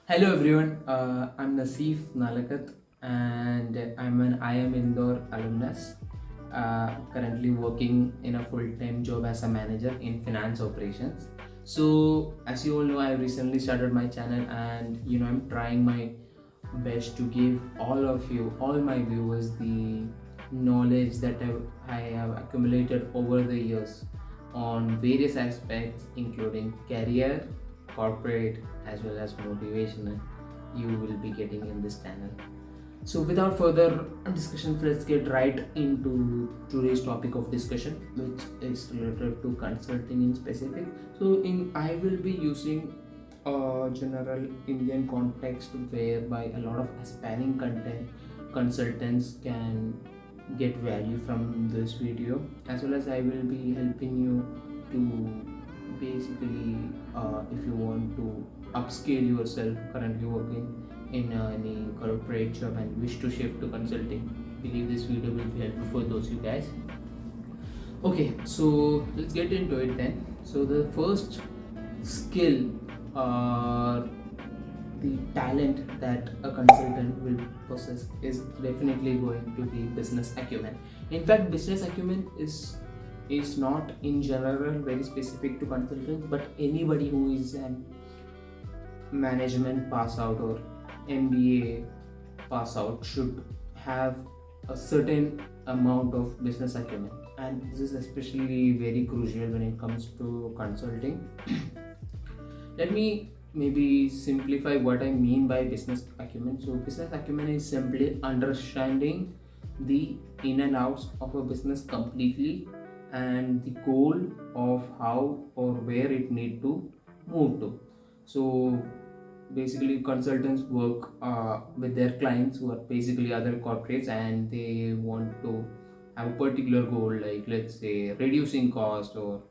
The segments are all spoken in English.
Hello everyone, I'm Naseef and I'm an IIM Indore alumnus. Currently working in a full-time job as a manager in finance operations. So as you all know, I recently started my channel and I'm trying my best to give all of you, all my viewers, the knowledge that I have accumulated over the years on various aspects, including career, corporate, as well as motivational. You will be getting in this channel. So, without further discussion, let's get right into today's topic of discussion, which is related to consulting in specific. So, I will be using a general Indian context whereby a lot of aspiring content consultants can get value from this video, as well as I will be helping you to basically, if you want to upscale yourself, currently working in any corporate job and wish to shift to consulting, believe this video will be helpful for those you guys. Okay, so let's get into it then. So the first skill or the talent that a consultant will possess is definitely going to be business acumen. In fact, business acumen is not in general very specific to consultants, but anybody who is an management pass out or MBA pass out should have a certain amount of business acumen, and this is especially very crucial when it comes to consulting. Let me maybe simplify what I mean by business acumen. So, business acumen is simply understanding the in and outs of a business completely and the goal of how or where it need to move to. So, basically, consultants work with their clients who are basically other corporates, and they want to have a particular goal, like let's say reducing cost or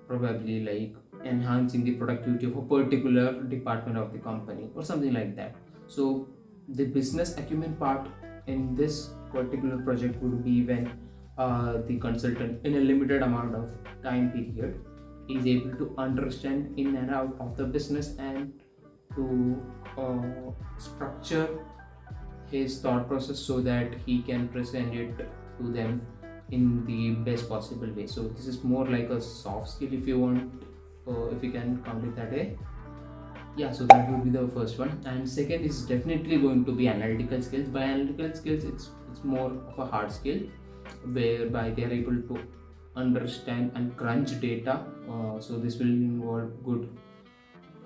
probably like enhancing the productivity of a particular department of the company or something like that. So the business acumen part in this particular project would be when the consultant in a limited amount of time period is able to understand in and out of the business and to structure his thought process so that he can present it to them in the best possible way. So this is more like a soft skill, if you want, if you can count it that way. Yeah, so that would be the first one, and second is definitely going to be analytical skills. By analytical skills, it's more of a hard skill whereby they are able to understand and crunch data. So this will involve good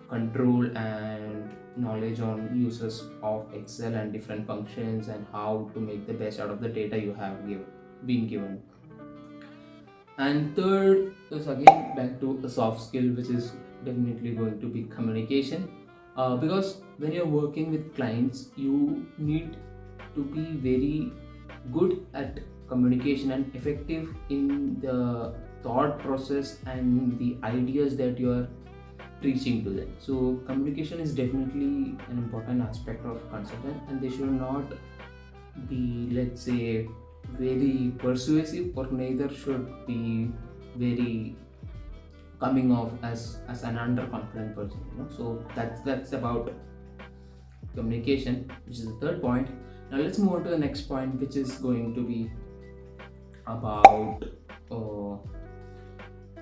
control and knowledge on uses of Excel and different functions and how to make the best out of the data you have been given. And third is again back to a soft skill, which is definitely going to be communication. Because when you're working with clients, you need to be very good at communication and effective in the thought process and the ideas that you are preaching to them. So communication is definitely an important aspect of consultant, and they should not be, let's say, very persuasive, or neither should be very coming off as an underconfident person. So that's about communication, which is the third point. Now let's move on to the next point, which is going to be about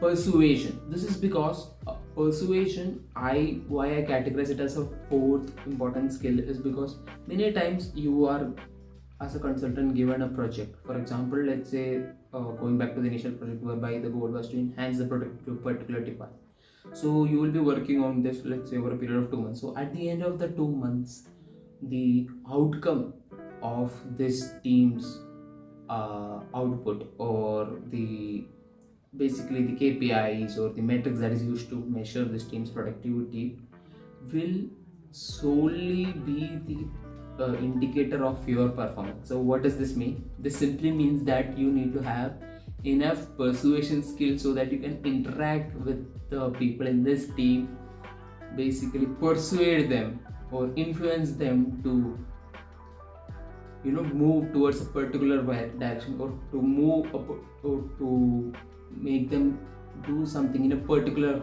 persuasion. This is because persuasion, why I categorize it as a fourth important skill is because many times you are, as a consultant, given a project. For example, let's say going back to the initial project whereby the goal was to enhance the product to a particular department. So you will be working on this, let's say, over a period of 2 months. So at the end of the 2 months, the outcome of this team's output, or the basically the KPIs or the metrics that is used to measure this team's productivity, will solely be the indicator of your performance. So what does this mean? This simply means that you need to have enough persuasion skills so that you can interact with the people in this team, basically persuade them or influence them to move towards a particular direction, or to or to make them do something in a particular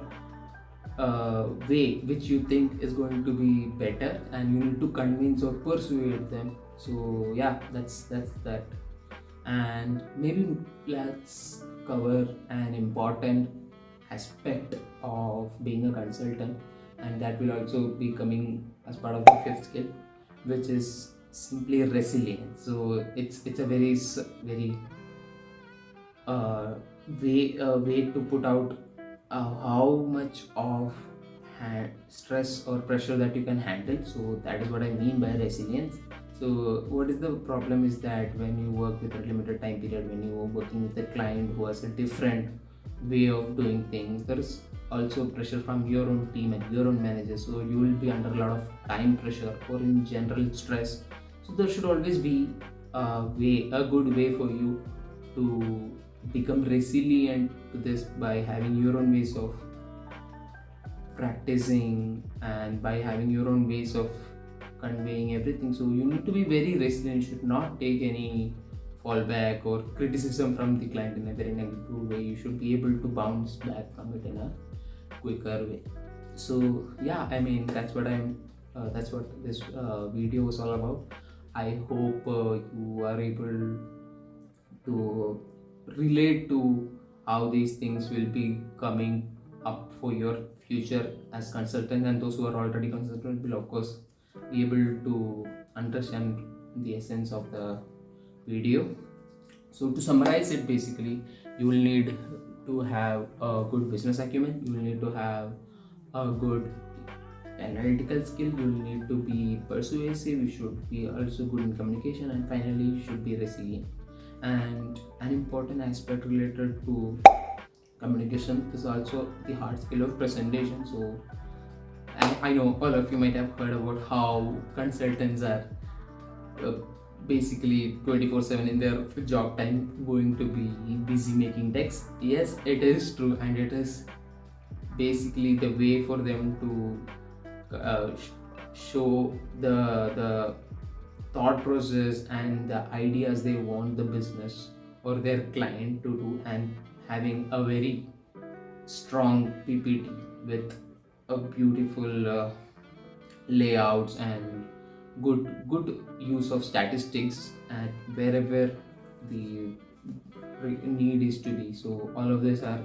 way which you think is going to be better, and you need to convince or persuade them. So yeah, that's that. And maybe let's cover an important aspect of being a consultant, and that will also be coming as part of the fifth skill, which is simply resilience. So it's a very uh, way to put out how much of stress or pressure that you can handle. So that is what I mean by resilience. So what is the problem is that when you work with a limited time period, when you are working with a client who has a different way of doing things, there is also pressure from your own team and your own manager. So you will be under a lot of time pressure or in general stress. So there should always be a good way for you to become resilient to this by having your own ways of practicing and by having your own ways of conveying everything. So you need to be very resilient. You should not take any fallback or criticism from the client in a very negative way. You should be able to bounce back from it in a quicker way. So yeah, I mean that's what this video is all about. I hope you are able to relate to how these things will be coming up for your future as consultant, and those who are already consultant will of course be able to understand the essence of the video. So to summarize it, basically you will need to have a good business acumen, you will need to have a good analytical skill, you will need to be persuasive, you should be also good in communication, and finally you should be resilient. And an important aspect related to communication is also the hard skill of presentation. So I know all of you might have heard about how consultants are uh, basically 24/7 in their job time going to be busy making text. Yes, it is true, and it is basically the way for them to show the thought process and the ideas they want the business or their client to do, and having a very strong PPT with a beautiful layouts and good use of statistics at wherever the need is to be. So all of these are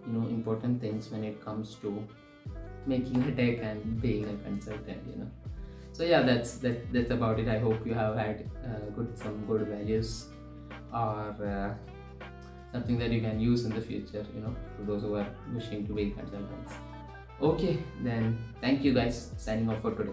important things when it comes to making a deck and being a consultant. So yeah, that's about it. I hope you have had some good values or something that you can use in the future, for those who are wishing to be consultants. Okay, then thank you guys. Signing off for today.